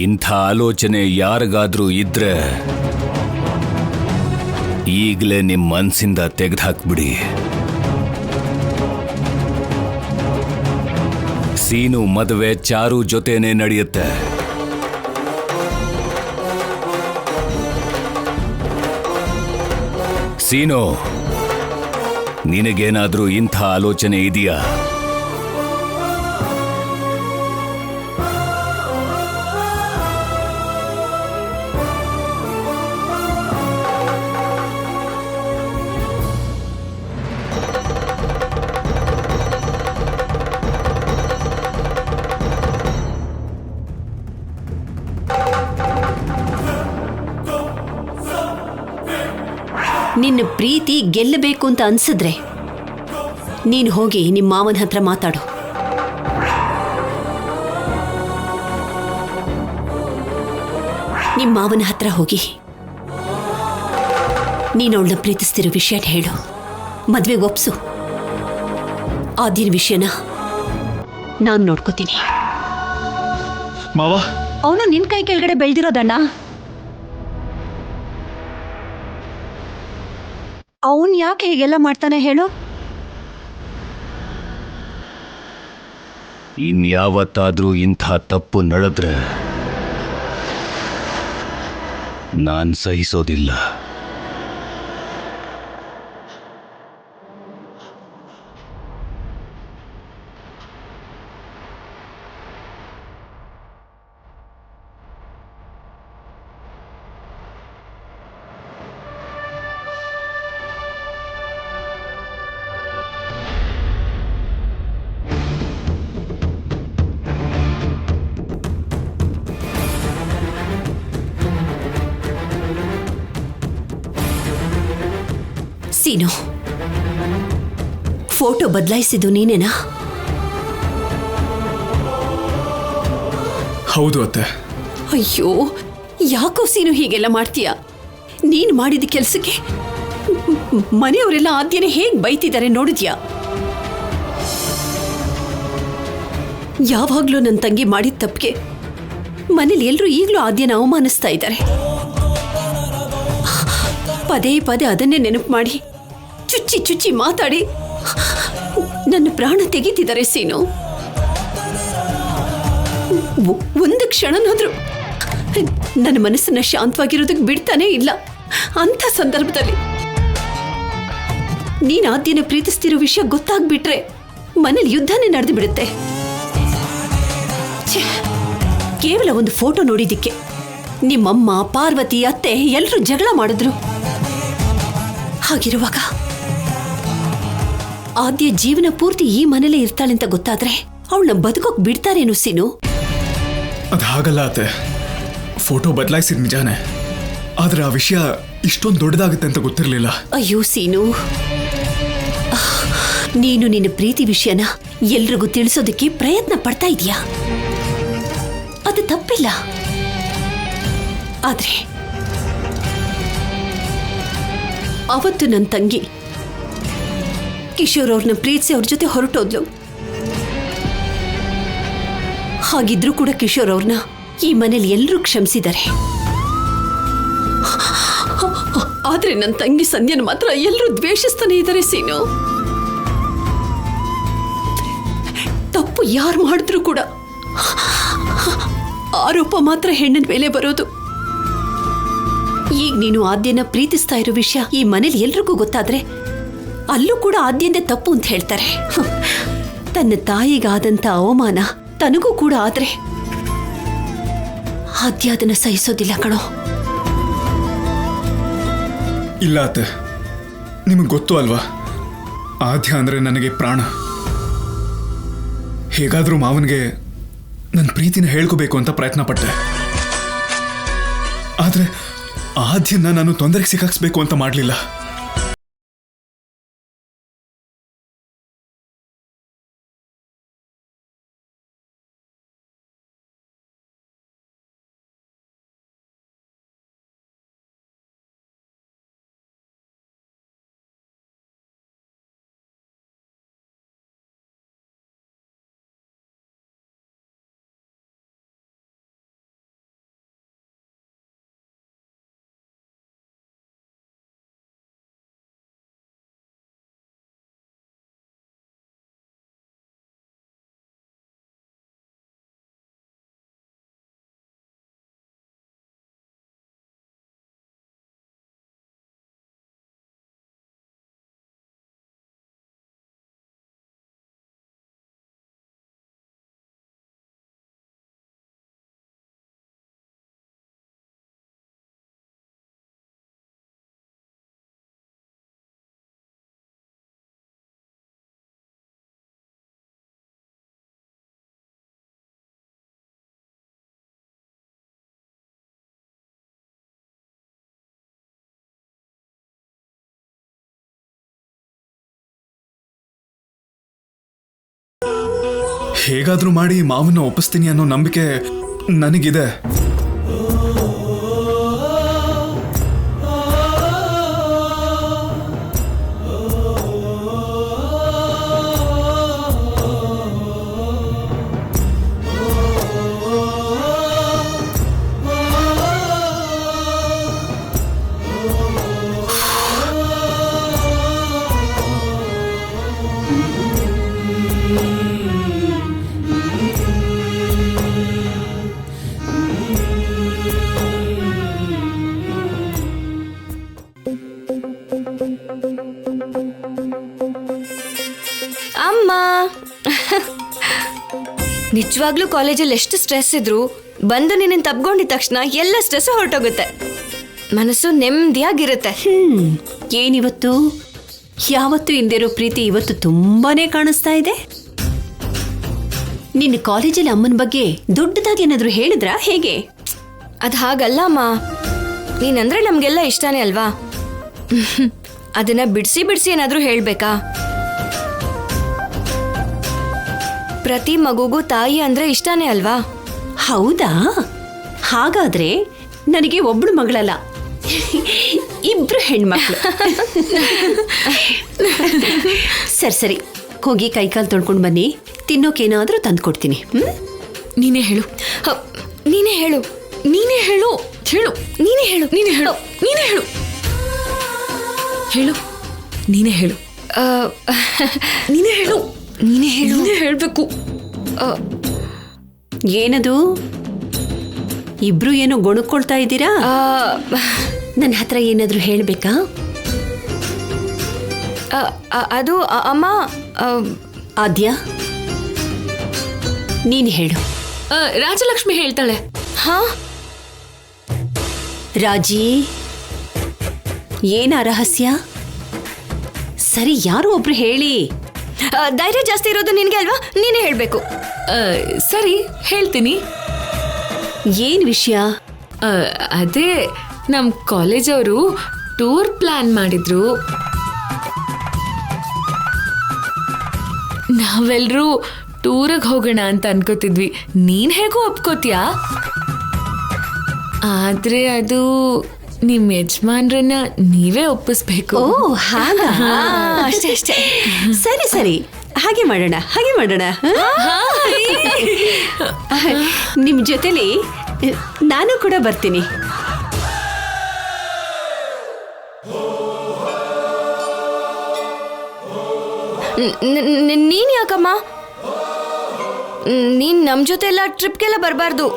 ಇಂಥ ಆಲೋಚನೆ ಯಾರಿಗಾದ್ರೂ ಇದ್ರೆ ಈಗಲೇ ನಿಮ್ಮ ಮನಸ್ಸಿಂದ ತೆಗೆದುಹಾಕ್ಬಿಡಿ. ಸೀನು ಮದುವೆ ಚಾರು ಜೊತೆನೇ ನಡೆಯುತ್ತೆ. ಸೀನು, ನಿನಗೇನಾದ್ರೂ ಇಂಥ ಆಲೋಚನೆ ಇದೆಯಾ? ನಿನ್ನ ಪ್ರೀತಿ ಗೆಲ್ಲಬೇಕು ಅಂತ ಅನ್ಸಿದ್ರೆ ನೀನು ಹೋಗಿ ನಿಮ್ಮ ಮಾವನ ಹತ್ರ ಮಾತಾಡು. ನಿಮ್ಮ ಮಾವನ ಹತ್ರ ಹೋಗಿ ನೀನು ಅವಳನ್ನ ಪ್ರೀತಿಸ್ತಿರೋ ವಿಷಯ ಹೇಳು, ಮದ್ವೆಗೆ ಒಪ್ಸು. ಆದಿನ ವಿಷಯನ ನಾನು ನೋಡ್ಕೋತೀನಿ. ಮಾವ, ಅವನು ನಿನ್ ಕೈ ಕೆಳಗಡೆ ಬೆಳೆದಿರೋದಣ್ಣ. ಅವನ್ ಯಾಕೆ ಹೀಗೆಲ್ಲ ಮಾಡ್ತಾನೆ ಹೇಳು? ಇನ್ಯಾವತ್ತಾದ್ರೂ ಇಂಥ ತಪ್ಪು ನಡೆದ್ರೆ ನಾನು ಸಹಿಸೋದಿಲ್ಲ. ಸೀನು, ಫೋಟೋ ಬದಲಾಯಿಸಿದ್ದು ನೀನೇನಾ? ಹೌದು ಅತ್ತೆ. ಅಯ್ಯೋ, ಯಾಕೋ ಸೀನು ಹೀಗೆಲ್ಲ ಮಾಡ್ತೀಯ? ನೀನು ಮಾಡಿದ ಕೆಲಸಕ್ಕೆ ಮನೆಯವರೆಲ್ಲ ಆದ್ಯನೇ ಹೇಗೆ ಬೈತಿದ್ದಾರೆ ನೋಡಿದ್ಯಾ? ಯಾವಾಗ್ಲೂ ನನ್ನ ತಂಗಿ ಮಾಡಿದ ತಪ್ಪಿಗೆ ಮನೇಲಿ ಎಲ್ಲರೂ ಈಗಲೂ ಆದ್ಯನ ಅವಮಾನಿಸ್ತಾ ಇದ್ದಾರೆ. ಪದೇ ಪದೇ ಅದನ್ನೇ ನೆನಪು ಮಾಡಿ ಚುಚ್ಚಿ ಚುಚ್ಚಿ ಮಾತಾಡಿ ನನ್ನ ಪ್ರಾಣ ತೆಗೀತಿದ್ದಾರೆ ಸೀನು. ಒಂದು ಕ್ಷಣನಾದ್ರೂ ನನ್ನ ಮನಸ್ಸನ್ನ ಶಾಂತವಾಗಿರೋದಕ್ಕೆ ಬಿಡ್ತಾನೇ ಇಲ್ಲ. ಅಂಥ ಸಂದರ್ಭದಲ್ಲಿ ನೀನು ಆದ್ಯನ ಪ್ರೀತಿಸ್ತಿರೋ ವಿಷಯ ಗೊತ್ತಾಗ್ಬಿಟ್ರೆ ಮನೇಲಿ ಯುದ್ಧನೇ ನಡೆದು ಬಿಡುತ್ತೆ. ಕೇವಲ ಒಂದು ಫೋಟೋ ನೋಡಿದ್ದಕ್ಕೆ ನಿಮ್ಮಮ್ಮ, ಪಾರ್ವತಿ, ಅತ್ತೆ ಎಲ್ಲರೂ ಜಗಳ ಮಾಡಿದ್ರು. ಹಾಗಿರುವಾಗ ಆದ್ಯ ಜೀವನ ಪೂರ್ತಿ ಈ ಮನೇಲೇ ಇರ್ತಾಳೆ ಅಂತ ಗೊತ್ತಾದ್ರೆ ಅವಳನ್ನ ಬದುಕೋಕ್ ಬಿಡ್ತಾರೇನು ಸೀನು? ಅದು ಹಾಗಲ್ಲ ಅತ್ತೆ. ಫೋಟೋ ಬದಲಾಯಿಸಿದ ನಿಜಾನೇ, ಆದ್ರೆ ಆ ವಿಷಯ ಇಷ್ಟೊಂದು ದೊಡ್ಡದಾಗುತ್ತೆ ಅಂತ ಗೊತ್ತಿರಲಿಲ್ಲ. ಅಯ್ಯೋ ಸೀನು, ನೀನು ನಿನ್ನ ಪ್ರೀತಿ ವಿಷಯನ ಎಲ್ರಿಗೂ ತಿಳಿಸೋದಕ್ಕೆ ಪ್ರಯತ್ನ ಪಡ್ತಾ ಇದೀಯಾ. ಅದು ತಪ್ಪಿಲ್ಲ. ಆದ್ರೆ ಅವತ್ತು ನನ್ನ ತಂಗಿ ಕಿಶೋರ್ ಅವ್ರನ್ನ ಪ್ರೀತಿಸಿ ಅವ್ರ ಜೊತೆ ಹೊರಟೋದ್ಲು. ಹಾಗಿದ್ರೂ ಕೂಡ ಕಿಶೋರ್ ಅವ್ರನ್ನ ಈ ಮನೇಲಿ ಎಲ್ಲರೂ ಕ್ಷಮಿಸಿದ್ದಾರೆ. ಆದ್ರೆ ನನ್ನ ತಂಗಿ ಸಂಧ್ಯನ ಮಾತ್ರ ಎಲ್ಲರೂ ದ್ವೇಷಿಸ್ತಾನೆ ಇದ್ದಾರೆ ಸೀನು. ತಪ್ಪು ಯಾರು ಮಾಡಿದ್ರು ಕೂಡ ಆರೋಪ ಮಾತ್ರ ಹೆಣ್ಣಿನ ಮೇಲೆ ಬರೋದು. ಈಗ ನೀನು ಆದ್ಯನ ಪ್ರೀತಿಸ್ತಾ ಇರೋ ವಿಷಯ ಈ ಮನೇಲಿ ಎಲ್ರಿಗೂ ಗೊತ್ತಾದ್ರೆ ಅಲ್ಲೂ ಕೂಡ ಆದ್ಯಂದೇ ತಪ್ಪು ಅಂತ ಹೇಳ್ತಾರೆ. ತನ್ನ ತಾಯಿಗಾದಂಥ ಅವಮಾನ ತನಗೂ ಕೂಡ ಆದ್ರೆ ಆದ್ಯ ಅದನ್ನ ಸಹಿಸೋದಿಲ್ಲ ಕಣೋ. ಇಲ್ಲ ಅತ್ತೆ, ನಿಮಗೆ ಗೊತ್ತು ಅಲ್ವಾ, ಆದ್ಯ ಅಂದ್ರೆ ನನಗೆ ಪ್ರಾಣ. ಹೇಗಾದ್ರೂ ಮಾವನಿಗೆ ನನ್ನ ಪ್ರೀತಿನ ಹೇಳ್ಕೋಬೇಕು ಅಂತ ಪ್ರಯತ್ನ ಪಟ್ಟೆ. ಆದ್ರೆ ಆದ್ಯನ್ನ ನಾನು ತೊಂದರೆಗೆ ಸಿಕ್ಕಾಕ್ಸ್ಬೇಕು ಅಂತ ಮಾಡಲಿಲ್ಲ. ಹೇಗಾದ್ರೂ ಮಾಡಿ ಮಾವನ್ನ ಒಪ್ಪಿಸ್ತೀನಿ ಅನ್ನೋ ನಂಬಿಕೆ ನನಗಿದೆ. ಅಮ್ಮ, ನಿಜವಾಗ್ಲೂ ಕಾಲೇಜಲ್ಲಿ ಎಷ್ಟು ಸ್ಟ್ರೆಸ್ ಇದ್ರು ಬಂದು ನಿನ್ನ ತಪ್ಕೊಂಡಿದ ತಕ್ಷಣ ಎಲ್ಲ ಸ್ಟ್ರೆಸ್ ಹೊರಟೋಗುತ್ತೆ, ಮನಸ್ಸು ನೆಮ್ಮದಿಯಾಗಿರುತ್ತೆ. ಏನಿವತ್ತು ಯಾವತ್ತು ಹಿಂದಿರೋ ಪ್ರೀತಿ ಇವತ್ತು ತುಂಬಾನೇ ಕಾಣಿಸ್ತಾ ಇದೆ. ನಿನ್ನ ಕಾಲೇಜಲ್ಲಿ ಅಮ್ಮನ ಬಗ್ಗೆ ದೊಡ್ಡದಾಗಿ ಏನಾದ್ರು ಹೇಳಿದ್ರಾ ಹೇಗೆ? ಅದು ಹಾಗಲ್ಲ ಅಮ್ಮ, ನೀನಂದ್ರೆ ನಮಗೆಲ್ಲ ಇಷ್ಟನೇ ಅಲ್ವಾ, ಅದನ್ನ ಬಿಡಿಸಿ ಬಿಡಿಸಿ ಏನಾದರೂ ಹೇಳಬೇಕಾ? ಪ್ರತಿ ಮಗುಗೂ ತಾಯಿ ಅಂದ್ರೆ ಇಷ್ಟನೇ ಅಲ್ವಾ? ಹೌದಾ? ಹಾಗಾದ್ರೆ ನನಗೆ ಒಬ್ಳು ಮಗಳಲ್ಲ, ಇಬ್ರು ಹೆಣ್ಮಕ್ಳು. ಸರಿ ಸರಿ, ಹೋಗಿ ಕೈಕಾಲು ತೊಳ್ಕೊಂಡು ಬನ್ನಿ, ತಿನ್ನೋಕೇನಾದ್ರೂ ತಂದು ಕೊಡ್ತೀನಿ. ನೀನೇ ಹೇಳು, ನೀನೇ ಹೇಳು, ನೀನೇ ಹೇಳು, ಹೇಳು, ನೀನೇ ಹೇಳು, ನೀನೇ ಹೇಳು, ನೀನೇ ಹೇಳು, ಹೇಳು, ನೀನೇ ಹೇಳು, ನೀನೇ ಹೇಳು, ನೀನೇ ಹೇಳು, ನೀನೇ ಹೇಳ್ಬೇಕು. ಏನದು ಇಬ್ರು ಏನೋ ಗೊಣಕೊಳ್ತಾ ಇದ್ದೀರಾ? ನನ್ನ ಹತ್ರ ಏನಾದ್ರೂ ಹೇಳ್ಬೇಕಾ? ಅದು ಅಮ್ಮ, ಆದ್ಯ ನೀನ್ ಹೇಳು. ರಾಜಲಕ್ಷ್ಮಿ ಹೇಳ್ತಾಳೆ. ಹಾ ರಾಜಿ, ಏನ ರಹಸ್ಯ? ಸರಿ, ಯಾರು ಒಬ್ರು ಹೇಳಿ. ಧೈರ್ಯ ಜಾಸ್ತಿ ಇರೋದು ನಿನ್ಗೆ ಅಲ್ವಾ, ನೀನೇ ಹೇಳ್ಬೇಕು. ಸರಿ, ಹೇಳ್ತೀನಿ. ಏನ್ ವಿಷಯ? ಅದೇ ನಮ್ ಕಾಲೇಜ್ ಅವರು ಟೂರ್ ಪ್ಲಾನ್ ಮಾಡಿದ್ರು. ನಾವೆಲ್ಲರೂ ಟೂರಿಗೆ ಹೋಗೋಣ ಅಂತ ಅನ್ಕೋತಿದ್ವಿ. ನೀನ್ ಹೇಗೂ ಒಪ್ಕೋತೀಯಾ? ಆದ್ರೆ ಅದು ನಿಮ್ ಯಜಮಾನ್ರನ್ನ ನೀವೇ ಒಪ್ಪಿಸ್ಬೇಕು. ಓ ಹಾಗಾ? ಅಷ್ಟೇ ಅಷ್ಟೇ. ಸರಿ ಸರಿ, ಹಾಗೆ ಮಾಡೋಣ, ಹಾಗೆ ಮಾಡೋಣ. ನಿಮ್ ಜೊತೆಲಿ ನಾನು ಕೂಡ ಬರ್ತೀನಿ. ನೀನ್ ಯಾಕಮ್ಮ? ನೀನ್ ನಮ್ ಜೊತೆ ಎಲ್ಲ ಟ್ರಿಪ್ಗೆಲ್ಲ ಬರಬಾರ್ದು.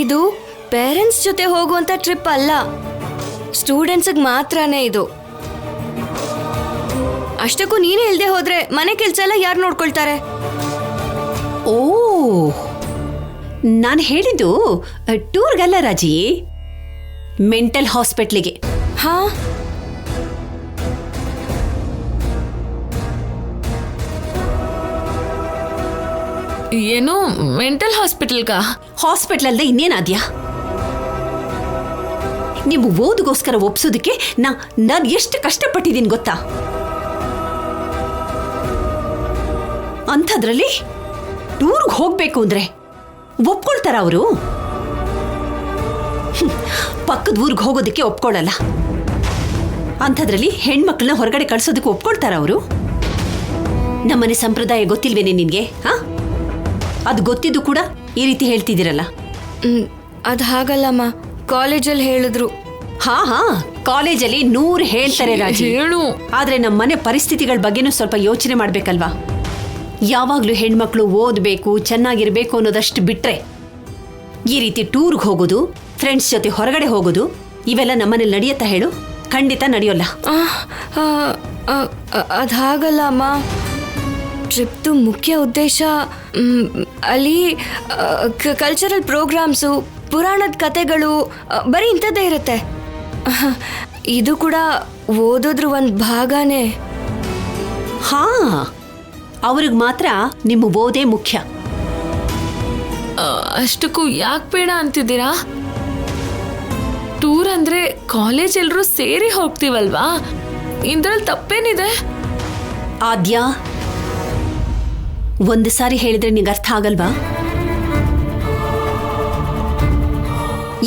ಇದು ಪೇರೆಂಟ್ಸ್ ಜೊತೆ ಹೋಗುವಂತ ಟ್ರಿಪ್ ಅಲ್ಲ, ಸ್ಟೂಡೆಂಟ್ಸ್ಗೆ ಮಾತ್ರನೇ ಇದು. ಅಷ್ಟಕ್ಕೂ ನೀನೇ ಇಲ್ದೆ ಹೋದ್ರೆ ಮನೆ ಕೆಲ್ಸ ಎಲ್ಲ ಯಾರು ನೋಡ್ಕೊಳ್ತಾರೆ? ಓ, ನಾನು ಹೇಳಿದ್ದು ಟೂರ್ಗಲ್ಲ ರಾಜಿ, ಮೆಂಟಲ್ ಹಾಸ್ಪಿಟ್ಲಿಗೆ. ಹಾ, ಏನು ಮೆಂಟಲ್ ಹಾಸ್ಪಿಟಲ್ಗಾ? ಹಾಸ್ಪಿಟಲ್ ಅಲ್ಲದೆ ಇನ್ನೇನಾದ್ಯಾ? ನೀವು ಓದಿಗೋಸ್ಕರ ಒಪ್ಸೋದಕ್ಕೆ ನಾನು ಎಷ್ಟು ಕಷ್ಟಪಟ್ಟಿದ್ದೀನಿ ಗೊತ್ತಾ? ಅಂಥದ್ರಲ್ಲಿ ಟೂರ್ಗೆ ಹೋಗ್ಬೇಕು ಅಂದ್ರೆ ಒಪ್ಕೊಳ್ತಾರ ಅವರು? ಪಕ್ಕದ ಊರಿಗೆ ಹೋಗೋದಕ್ಕೆ ಒಪ್ಕೊಳ್ಳಲ್ಲ. ಅಂಥದ್ರಲ್ಲಿ ಹೆಣ್ಮಕ್ಳನ್ನ ಹೊರಗಡೆ ಕಳ್ಸೋದಕ್ಕೆ ಒಪ್ಕೊಳ್ತಾರ ಅವರು? ನಮ್ಮನೆ ಸಂಪ್ರದಾಯ ಗೊತ್ತಿಲ್ವೇನೆ ನಿನ್ಗೆ? ಹಾ, ಅದು ಗೊತ್ತಿದ್ದು ಕೂಡ ಈ ರೀತಿ ಹೇಳ್ತಿದ್ದೀರಲ್ಲ. ಅದು ಹಾಗಲ್ಲಮ್ಮ, ಕಾಲೇಜಲ್ಲಿ ಹೇಳಿದ್ರು. ಹಾ ಹಾ, ಕಾಲೇಜಲ್ಲಿ 100 ಹೇಳ್ತಾರೆ ರಾಜಿ. ಹೇಳು. ಆದ್ರೆ ನಮ್ಮ ಮನೆ ಪರಿಸ್ಥಿತಿಗಳ ಬಗ್ಗೆನೂ ಸ್ವಲ್ಪ ಯೋಚನೆ ಮಾಡ್ಬೇಕಲ್ವಾ? ಯಾವಾಗ್ಲೂ ಹೆಣ್ಮಕ್ಳು ಓದ್ಬೇಕು, ಚೆನ್ನಾಗಿರ್ಬೇಕು ಅನ್ನೋದಷ್ಟು ಬಿಟ್ರೆ ಈ ರೀತಿ ಟೂರ್ಗೆ ಹೋಗೋದು, ಫ್ರೆಂಡ್ಸ್ ಜೊತೆ ಹೊರಗಡೆ ಹೋಗೋದು, ಇವೆಲ್ಲ ನಮ್ಮನೇಲಿ ನಡೆಯತ್ತಾ ಹೇಳು? ಖಂಡಿತ ನಡೆಯೋಲ್ಲ. ಅದು ಹಾಗಲ್ಲ ಅಮ್ಮ, ಟ್ರಿಪ್ದು ಮುಖ್ಯ ಉದ್ದೇಶ ಅಲ್ಲಿ ಕಲ್ಚರಲ್ ಪ್ರೋಗ್ರಾಮ್ಸು, ಪುರಾಣದ ಕತೆಗಳು, ಬರೀ ಇಂಥದ್ದೇ ಇರುತ್ತೆ. ಇದು ಕೂಡ ಓದೋದ್ರ ಒಂದು ಭಾಗನೇ. ಹಾ, ಅವ್ರಿಗೆ ಮಾತ್ರ ನಿಮ್ಮ ಓದೇ ಮುಖ್ಯ. ಅಷ್ಟಕ್ಕೂ ಯಾಕೆ ಬೇಡ ಅಂತಿದ್ದೀರಾ? ಟೂರ್ ಅಂದ್ರೆ ಕಾಲೇಜ್ ಎಲ್ಲರೂ ಸೇರಿ ಹೋಗ್ತೀವಲ್ವಾ, ಇದ್ರಲ್ಲಿ ತಪ್ಪೇನಿದೆ? ಆದ್ಯ, ಒಂದು ಸಾರಿ ಹೇಳಿದ್ರೆ ನಿಂಗೆ ಅರ್ಥ ಆಗಲ್ವಾ?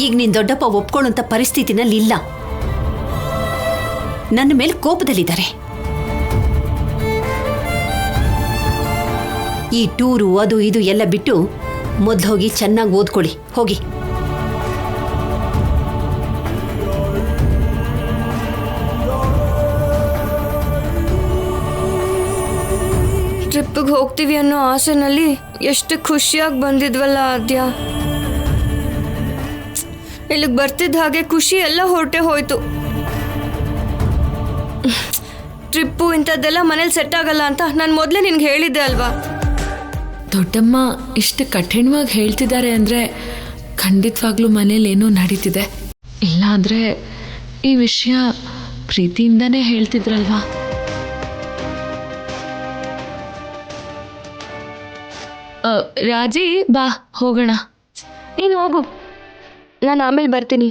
ಈಗ ನೀನ್ ದೊಡ್ಡಪ್ಪ ಒಪ್ಕೊಳ್ಳುವಂತ ಪರಿಸ್ಥಿತಿನಲ್ಲಿ ಇಲ್ಲ. ನನ್ನ ಮೇಲೆ ಕೋಪದಲ್ಲಿದ್ದಾರೆ. ಈ ಟೂರು ಅದು ಇದು ಎಲ್ಲ ಬಿಟ್ಟು ಮೊದ್ಲು ಹೋಗಿ ಚೆನ್ನಾಗಿ ಓದ್ಕೊಳ್ಳಿ. ಹೋಗಿ. ಟ್ರಿಪ್ಪಿಗೆ ಹೋಗ್ತೀವಿ ಅನ್ನೋ ಆಸೆನಲ್ಲಿ ಎಷ್ಟು ಖುಷಿಯಾಗಿ ಬಂದಿದ್ವಲ್ಲ ಆದ್ಯ. ಇಲ್ಲಿಗೆ ಬರ್ತಿದ್ದ ಹಾಗೆ ಖುಷಿ ಎಲ್ಲ ಹೊರಟೆ ಹೋಯ್ತು. ಟ್ರಿಪ್ಪು ಇಂಥದ್ದೆಲ್ಲ ಮನೇಲಿ ಸೆಟ್ ಆಗಲ್ಲ ಅಂತ ನಾನು ಮೊದಲೇ ನಿನ್ಗೆ ಹೇಳಿದ್ದೆ ಅಲ್ವಾ? ದೊಡ್ಡಮ್ಮ ಇಷ್ಟು ಕಠಿಣವಾಗಿ ಹೇಳ್ತಿದ್ದಾರೆ ಅಂದರೆ ಖಂಡಿತವಾಗ್ಲೂ ಮನೇಲಿ ಏನೋ ನಡೀತಿದೆ. ಇಲ್ಲ ಅಂದರೆ ಈ ವಿಷಯ ಪ್ರೀತಿಯಿಂದನೇ ಹೇಳ್ತಿದ್ರಲ್ವಾ? ರಾಜಿ ಬಾ ಹೋಗೋಣ. ನೀನು ಹೋಗು, ನಾನು ಆಮೇಲೆ ಬರ್ತೀನಿ.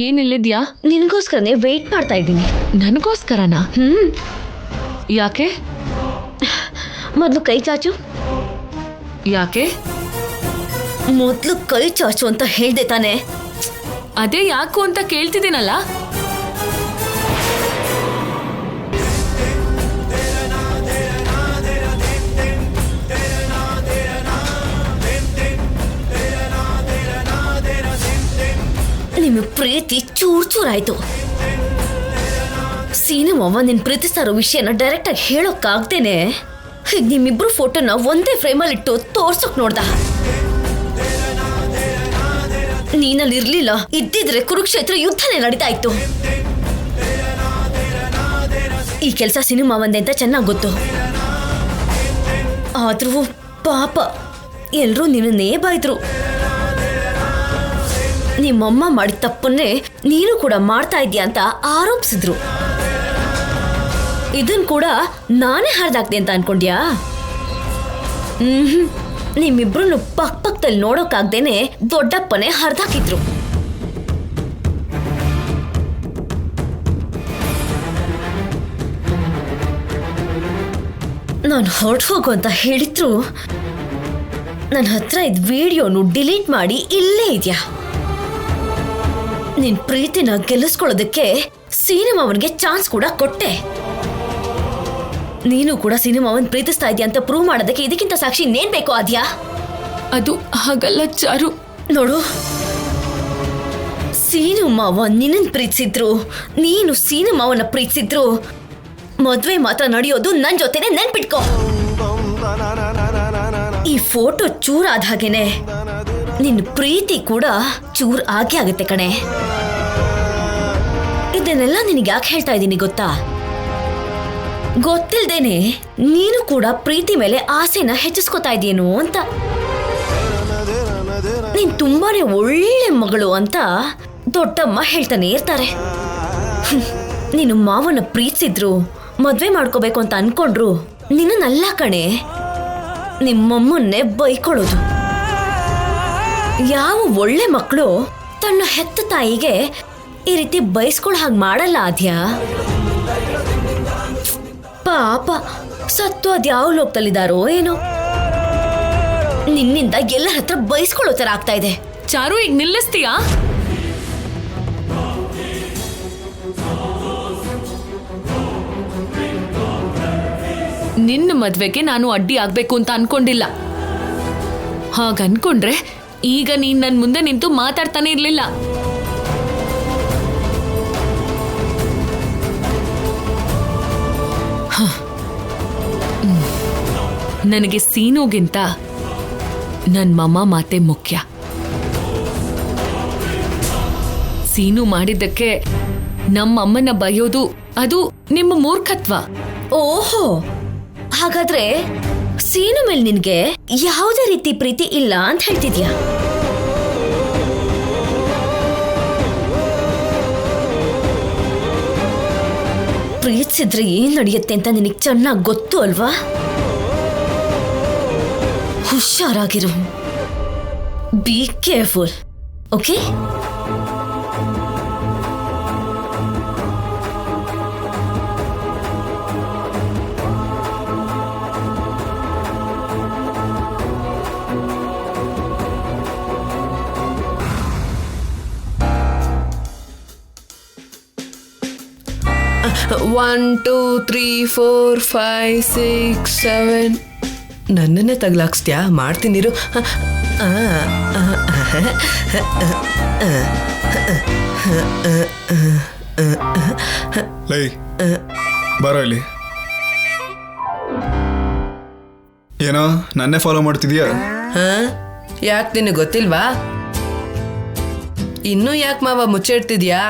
ಏನಿಲ್ಲಿದ್ಯಾ? ನಿನಗೋಸ್ಕರನೇ ವೆಯ್ಟ್ ಮಾಡ್ತಾ ಇದ್ದೀನಿ. ನನಗೋಸ್ಕರನಾ? ಯಾಕೆ? ಮೊದಲು ಕೈ ಚಾಚು. ಯಾಕೆ? ಮೊದಲು ಕೈ ಚಾಚು ಅಂತ ಹೇಳ್ದೆ ತಾನೆ. ಅದೇ ಯಾಕು ಅಂತ ಕೇಳ್ತಿದ್ದೀನಲ್ಲ. ನಿಮ್ಮ ಪ್ರೀತಿ ಚೂರ್ ಚೂರಾಯ್ತು. ಸೀನಮ್ಮವ್ವ ನಿನ್ ಪ್ರೀತಿಸ್ತಾ ಇರೋ ವಿಷಯನ ಡೈರೆಕ್ಟ್ ಆಗಿ ಹೇಳೋಕ್ಕಾಗ್ದೇನೆ ಈಗ ನಿಮ್ಮಿಬ್ರು ಫೋಟೋನ ಒಂದೇ ಫ್ರೇಮಲ್ಲಿ ಇಟ್ಟು ತೋರ್ಸೋಕ್ ನೋಡ್ದ. ನೀನಲ್ಲಿ ಇರ್ಲಿಲ್ಲ, ಇದ್ದಿದ್ರೆ ಕುರುಕ್ಷೇತ್ರ ಯುದ್ಧನೇ ನಡೀತಾ ಇತ್ತು. ಈ ಕೆಲಸ ಸಿನಿಮಾವಂದೆ ಅಂತ ಚೆನ್ನಾಗಿ ಗೊತ್ತು. ಆದ್ರೂ ಪಾಪ ಎಲ್ರೂ ನಿನ್ನೇ ಬಾಯ್ದ್ರು. ನಿಮ್ಮಮ್ಮ ಮಾಡಿದ ತಪ್ಪನ್ನೇ ನೀನು ಕೂಡ ಮಾಡ್ತಾ ಇದೀಯ ಅಂತ ಆರೋಪಿಸಿದ್ರು. ಇದನ್ ಕೂಡ ನಾನೇ ಹರಿದಾಕ್ದೆ ಅಂತ ಅನ್ಕೊಂಡ್ಯಾ? ನಿಮ್ಮಿಬ್ರು ಪಕ್ಕದಲ್ಲಿ ನೋಡೋಕಾಗ್ದೇನೆ ದೊಡ್ಡಪ್ಪನೇ ಹರಿದಾಕಿದ್ರು. ನಾನು ಹೊರಟು ಹೋಗು ಅಂತ ಹೇಳಿದ್ರು ನನ್ನ ಹತ್ರ ಇದ್ ವಿಡಿಯೋನು ಡಿಲೀಟ್ ಮಾಡಿ ಇಲ್ಲೇ ಇದೆಯಾ. ನಿನ್ ಪ್ರೀತಿನ ಗೆಲ್ಲಿಸ್ಕೊಳ್ಳೋದಕ್ಕೆ ಸಿನಿಮಾವನ್ಗೆ ಚಾನ್ಸ್ ಕೂಡ ಕೊಟ್ಟೆ. ನೀನು ಕೂಡ ಸಿನಿಮಾವನ್ ಪ್ರೀತಿಸ್ತಾ ಇದೆಯಾ ಅಂತ ಪ್ರೂವ್ ಮಾಡೋದಕ್ಕೆ ಇದಕ್ಕಿಂತ ಸಾಕ್ಷಿ ಇನ್ನೇನ್ ಬೇಕು ಆದ್ಯಾ? ಅದು ಹಾಗಲ್ಲ ಚಾರು. ನೋಡು, ಸಿನಿಮಾವ ನಿನ್ನನ್ ಪ್ರೀತಿಸಿದ್ರು, ನೀನು ಸಿನಿಮಾವನ್ನ ಪ್ರೀತಿಸಿದ್ರು ಮದ್ವೆ ಮಾತ್ರ ನಡೆಯೋದು ನನ್ ಜೊತೆನೆ ನೆನ್ಪಿಟ್ಕೋ. ಈ ಫೋಟೋ ಚೂರ್ ಆದ ಹಾಗೇನೆ ನಿನ್ನ ಪ್ರೀತಿ ಕೂಡ ಚೂರ್ ಆಗೇ ಆಗುತ್ತೆ ಕಣೆ. ಇದನ್ನೆಲ್ಲ ನಿನಗೆ ಯಾಕೆ ಹೇಳ್ತಾ ಇದ್ದೀನಿ ಗೊತ್ತಾ? ಗೊತ್ತಿಲ್ದೇನೆ ನೀನು ಕೂಡ ಪ್ರೀತಿ ಮೇಲೆ ಆಸೆನ ಹೆಚ್ಚಿಸ್ಕೊತಾ ಇದೀಯೇನೋ ಅಂತ. ನೀನ್ ತುಂಬಾನೇ ಒಳ್ಳೆ ಮಗಳು ಅಂತ ದೊಡ್ಡಮ್ಮ ಹೇಳ್ತಾನೆ ಇರ್ತಾರೆ. ನೀನು ಮಾವನ ಪ್ರೀತಿಸಿದ್ರು, ಮದ್ವೆ ಮಾಡ್ಕೋಬೇಕು ಅಂತ ಅನ್ಕೊಂಡ್ರು ನಿನ್ನಲ್ಲ ಕಣೆ, ನಿಮ್ಮಮ್ಮನ್ನೇ ಬೈಕೊಳ್ಳೋದು. ಯಾವ ಒಳ್ಳೆ ಮಕ್ಕಳು ತನ್ನ ಹೆತ್ತ ತಾಯಿಗೆ ಈ ರೀತಿ ಬಯಸ್ಕೊಳ್ಳೋ ಹಾಗೆ ಮಾಡಲ್ಲ ಆದ್ಯಾ? ಪಾಪ ಸತ್ತು ಅದ್ಯಾವ ಲೋಕದಲ್ಲಿದ್ದಾರೋ ಏನೋ, ನಿನ್ನಿಂದ ಎಲ್ಲರ ಹತ್ರ ಬಯಸ್ಕೊಳ್ಳೋ ತರ ಆಗ್ತಾ ಇದೆ. ಚಾರು, ಈಗ ನಿಲ್ಲಿಸ್ತೀಯಾ? ನಿನ್ನ ಮದ್ವೆಗೆ ನಾನು ಅಡ್ಡಿ ಆಗ್ಬೇಕು ಅಂತ ಅನ್ಕೊಂಡಿಲ್ಲ. ಹಾಗನ್ಕೊಂಡ್ರೆ ಈಗ ನೀನ್ ನನ್ ಮುಂದೆ ನಿಂತು ಮಾತಾಡ್ತಾನೆ ಇರ್ಲಿಲ್ಲ. ನನಗೆ ಸೀನುಗಿಂತ ನನ್ ಮಮ್ಮ ಮಾತೆ ಮುಖ್ಯ. ಸೀನು ಮಾಡಿದ್ದಕ್ಕೆ ನಮ್ಮಮ್ಮನ ಬೈಯೋದು ಅದು ನಿಮ್ಮ ಮೂರ್ಖತ್ವ. ಓಹೋ, ಹಾಗಾದ್ರೆ ಸೀನು ಮೇಲೆ ನಿನ್ಗೆ ಯಾವುದೇ ರೀತಿ ಪ್ರೀತಿ ಇಲ್ಲ ಅಂತ ಹೇಳ್ತಿದ್ಯಾ? ಪ್ರೀತಿಸಿದ್ರೆ ಏನ್ ನಡೆಯುತ್ತೆ ಅಂತ ನಿನಗೆ ಚೆನ್ನಾಗಿ ಗೊತ್ತು ಅಲ್ವಾ? ಹುಷಾರಾಗಿರು. Be careful, okay? ಒನ್ 2 3 4 5 6 7 ನನ್ನನ್ನೇ ತಗ್ಲಾಕ್ಸ್ತ್ಯಾ? ಮಾಡ್ತೀನಿರು. ಲೈ ಬರೋ ಇಲ್ಲಿ. ಏನೋ ನನ್ನೇ ಫಾಲೋ ಮಾಡ್ತಿದ್ಯಾ? ಯಾಕೆ ನಿನಗೆ ಗೊತ್ತಿಲ್ವಾ? ಇನ್ನೂ ಯಾಕೆ ಮಾವ ಮುಚ್ಚಿಡ್ತಿದ್ಯಾ?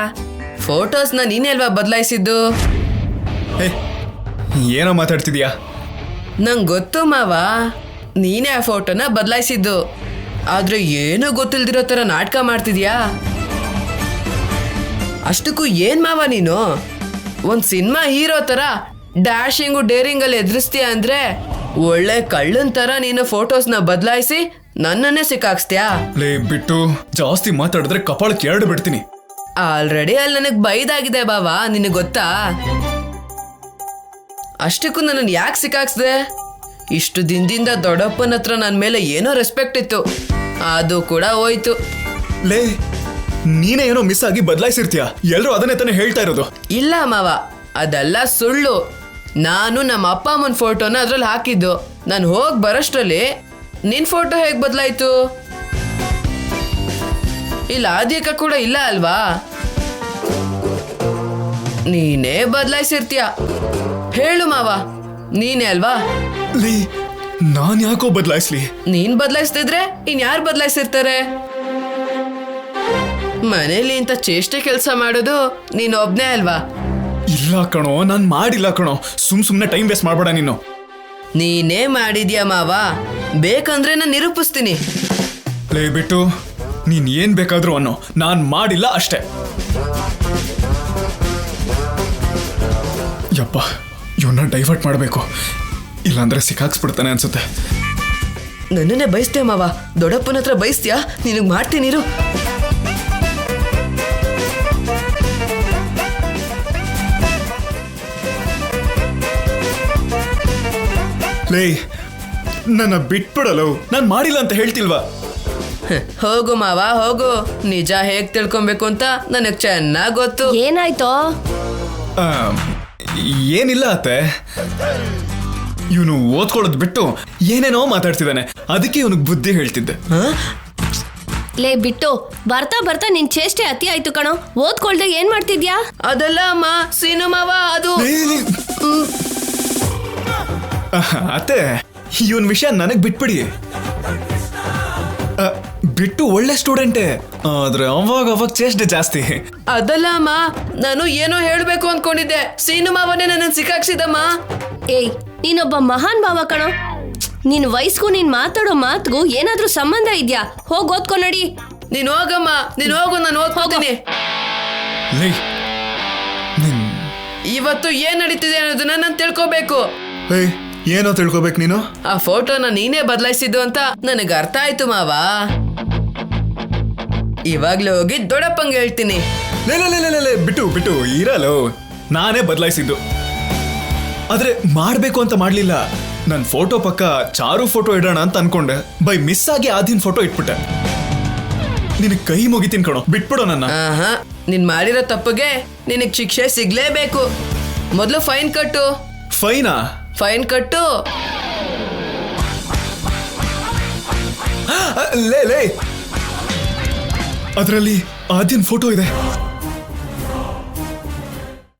ಫೋಟೋಸ್ನ ನೀನೇ ಅಲ್ವಾ ಬದಲಾಯಿಸಿದ್ದು? ಏನೋ ಮಾತಾಡ್ತಿದ್ಯಾ? ನಂಗೆ ಗೊತ್ತು ಮಾವ, ನೀನೇ ಆ ಫೋಟೋನ ಬದಲಾಯಿಸಿದ್ದು. ಆದ್ರೆ ಏನೋ ಗೊತ್ತಿಲ್ದಿರೋ ಥರ ನಾಟಕ ಮಾಡ್ತಿದ್ಯಾ. ಅಷ್ಟಕ್ಕೂ ಏನ್ ಮಾವ ನೀನು ಒಂದು ಸಿನಿಮಾ ಹೀರೋ ಥರ ಡ್ಯಾಶಿಂಗು ಡೇರಿಂಗಲ್ಲಿ ಎದುರಿಸ್ತೀಯ ಅಂದ್ರೆ ಒಳ್ಳೆ ಕಳ್ಳನ್ ಥರ ನೀನು ಫೋಟೋಸ್ನ ಬದಲಾಯಿಸಿ ನನ್ನನ್ನೇ ಸಿಕ್ಕಾಕ್ಸ್ತ್ಯಾ? ಲೇ ಬಿಟ್ಟು ಜಾಸ್ತಿ ಮಾತಾಡಿದ್ರೆ ಕಪಾಳಕ್ಕೆ ಎರಡು ಬಿಡ್ತೀನಿ. ಆಲ್ರೆಡಿ ಅಲ್ಲಿ ನನಗೆ ಬೈದಾಗಿದೆ ಬಾವಾ, ನಿನಗೆ ಗೊತ್ತಾ? ಅಷ್ಟಕ್ಕೂ ನನ್ನನ್ನು ಯಾಕೆ ಸಿಕ್ಕಾಕ್ಸ್ದೆ? ಇಷ್ಟು ದಿನದಿಂದ ದೊಡ್ಡಪ್ಪನ ಹತ್ರ ನನ್ನ ಮೇಲೆ ಏನೋ ರೆಸ್ಪೆಕ್ಟ್ ಇತ್ತು, ಅದು ಕೂಡ ಹೋಯ್ತು. ಲೇ ನೀನೇ ಏನೋ ಮಿಸ್ ಆಗಿ ಬದಲಾಯಿಸಿರ್ತೀಯ. ಎಲ್ಲರೂ ಅದನ್ನೇ ತಾನೇ ಹೇಳ್ತಾ ಇರೋದು. ಇಲ್ಲ ಮಾವ, ಅದೆಲ್ಲ ಸುಳ್ಳು. ನಾನು ನಮ್ಮ ಅಪ್ಪ ಅಮ್ಮನ ಫೋಟೋನ ಅದ್ರಲ್ಲಿ ಹಾಕಿದ್ದು. ನಾನು ಹೋಗಿ ಬರೋಷ್ಟರಲ್ಲಿ ನಿನ್ ಫೋಟೋ ಹೇಗೆ ಬದಲಾಯ್ತು? ಇಲ್ಲ ಆದ್ಯಕ ಕೂಡ ಇಲ್ಲ ಅಲ್ವಾ? ನೀನೇ ಬದಲಾಯಿಸಿರ್ತೀಯ. ಹೇಳು ಮಾವ, ನೀನೇ ಅಲ್ವಾ? ಲೇ ನಾನ್ ಯಾಕೋ ಬದಲಾಯಿಸ್ಲಿ? ನೀನ್ ಬದಲಾಯಿಸ್ತಿದ್ರೆ ಇನ್ಯಾರು ಬದಲಾಯಿಸಿರ್ತಾರೆ? ಮನೇಲಿ ಇಂಥ ಚೇಷ್ಟೆ ಕೆಲಸ ಮಾಡೋದು ನೀನ್ ಒಬ್ನೇ ಅಲ್ವಾ? ಇಲ್ಲ ಕಣೋ, ನಾನ್ ಮಾಡಿಲ್ಲ ಕಣೋ. ಸುಮ್ನೆ ಟೈಮ್ ವೇಸ್ಟ್ ಮಾಡ್ಬೇಡ ನೀನು. ನೀನೇ ಮಾಡಿದ್ಯಾ ಮಾವ, ಬೇಕಂದ್ರೆ ನಾನು ನಿರೂಪಿಸ್ತೀನಿ. ಲೇ ಬಿಟ್ಟು ನೀನ್ ಏನ್ ಬೇಕಾದ್ರೂ ಅನ್ನೋ, ನಾನ್ ಮಾಡಿಲ್ಲ ಅಷ್ಟೇ. ಯಪ್ಪ ಇವನ್ನ ಡೈವರ್ಟ್ ಮಾಡಬೇಕು, ಇಲ್ಲಾಂದ್ರೆ ಸಿಕ್ಕಾಕ್ಸ್ಬಿಡ್ತಾನೆ ಅನ್ಸುತ್ತೆ. ನನ್ನನ್ನೇ ಬಯಸ್ತೀಯ ಮಾವ? ದೊಡ್ಡಪ್ಪನ ಹತ್ರ ಬಯಸ್ತೀಯಾ? ನಿನಗೆ ಮಾಡ್ತೀನಿರು. ಲೇ ನನ್ನ ಬಿಟ್ಬಿಡಲು, ನಾನ್ ಮಾಡಿಲ್ಲ ಅಂತ ಹೇಳ್ತಿಲ್ವಾ? ಹೋಗು ಮಾವ ಹೋಗು, ನಿಜ ಹೇಗ್ ತಿಳ್ಕೊಬೇಕು ಅಂತ ನನಗ್ ಚೆನ್ನಾಗ್ ಗೊತ್ತು. ಏನಾಯ್ತೋ? ಏನಿಲ್ಲ ಅತ್ತೆ, ಇವನು ಓದ್ಕೊಳ್ಳೋದು ಬಿಟ್ಟು ಏನೇನೋ ಮಾತಾಡ್ತಿದ್ದಾನೆ, ಅದಕ್ಕೆ ಇವನಿಗೆ ಬುದ್ಧಿ ಹೇಳ್ತಿದ್ದೆ. ಲೇ ಬಿಟ್ಟು ಬರ್ತಾ ಬರ್ತಾ ನಿನ್ ಚೇಷ್ಟೆ ಅತಿ ಆಯ್ತು ಕಣೋ. ಓದ್ಕೊಳ್ದೆ ಏನ್ ಮಾಡ್ತಿದ್ಯಾ? ಅದಲ್ಲ ಅಮ್ಮ, ಸೀನು ಮಾವ ಅದು. ಅತ್ತೆ ಇವನ್ ವಿಷಯ ನನಗ್ ಬಿಟ್ಬಿಡಿ. ಬಿಟ್ಟು ಒಳ್ಳೆ ಸ್ಟೂಡೆಂಟೇ, ಆದ್ರೆ ಅವಾಗ ಚೇಷ್ಟೆ ಜಾಸ್ತಿ. ಅದಲ್ಲ ಅಮ್ಮ, ನಾನು ಏನೋ ಹೇಳ್ಬೇಕು ಅನ್ಕೊಂಡಿದ್ದೆ, ಸೀನು ಮಾವನೇ ನನ್ನ ಸಿಕ್ಕಾಕ್ಸಿದಮ್ಮ. ಏಯ್ ನೀನೊಬ್ಬ ಮಹಾನ್ ಭಾವ ಕಣೋ. ನಿನ್ ವಯಸ್ಗೂ ನೀನ್ ಮಾತಾಡೋ ಮಾತ್ಗೂ ಏನಾದ್ರೂ ಸಂಬಂಧ ಇದ್ಯಾ? ಹೋಗ್ ಓದ್ಕೊ ನಡಿ. ನೀನ್ ಹೋಗಮ್ಮ, ನೀನ್ ಹೋಗು, ನಾನು ಓದ್ಕೋತೀನಿ. ಇವತ್ತು ಏನ್ ನಡೀತಿದೆ ಅನ್ನೋದನ್ನ ನಾನು ತಿಳ್ಕೋಬೇಕು. ಏನೋ ತಿಳ್ಕೊಬೇಕು ನೀನು? ಆ ಫೋಟೋನ ನೀನೇ ಬದಲಾಯಿಸಿದ್ದು ಅಂತ ನನಗೆ ಅರ್ಥ ಆಯ್ತು ಮಾವ. ಇವಾಗ್ಲೂ ಹೋಗಿ ದೊಡ್ಡಪ್ಪಂಗೆ ಹೇಳ್ತೀನಿ. ಬಿಟ್ಟು ಇರಲು ನಾನೇ ಬದಲಾಯಿಸಿದ್ದು, ಆದ್ರೆ ಮಾಡ್ಬೇಕು ಅಂತ ಮಾಡ್ಲಿಲ್ಲ. ನನ್ ಫೋಟೋ ಪಕ್ಕ ಚಾರು ಫೋಟೋ ಇಡೋಣ ಅಂತ ಅನ್ಕೊಂಡೆ, ಬೈ ಮಿಸ್ ಆಗಿ ಆದಿನ್ ಫೋಟೋ ಇಟ್ಬಿಟ್ಟೆ. ನಿನಗೆ ಕೈ ಮುಗಿತೀನಿ ಕಣೋ, ಬಿಟ್ಬಿಡೋ ನನ್ನ. ನೀನ್ ಮಾಡಿರೋ ತಪ್ಪಿಗೆ ನಿನಗ್ ಶಿಕ್ಷೆ ಸಿಗ್ಲೇಬೇಕು. ಮೊದಲು ಫೈನ್ ಕಟ್ಟು. ಫೈನಾ? ಫೈನ್ ಕಟ್ಟು. ಲೇ ಅದರಲ್ಲಿ ಆದಿನ್ ಫೋಟೋ ಇದೆ.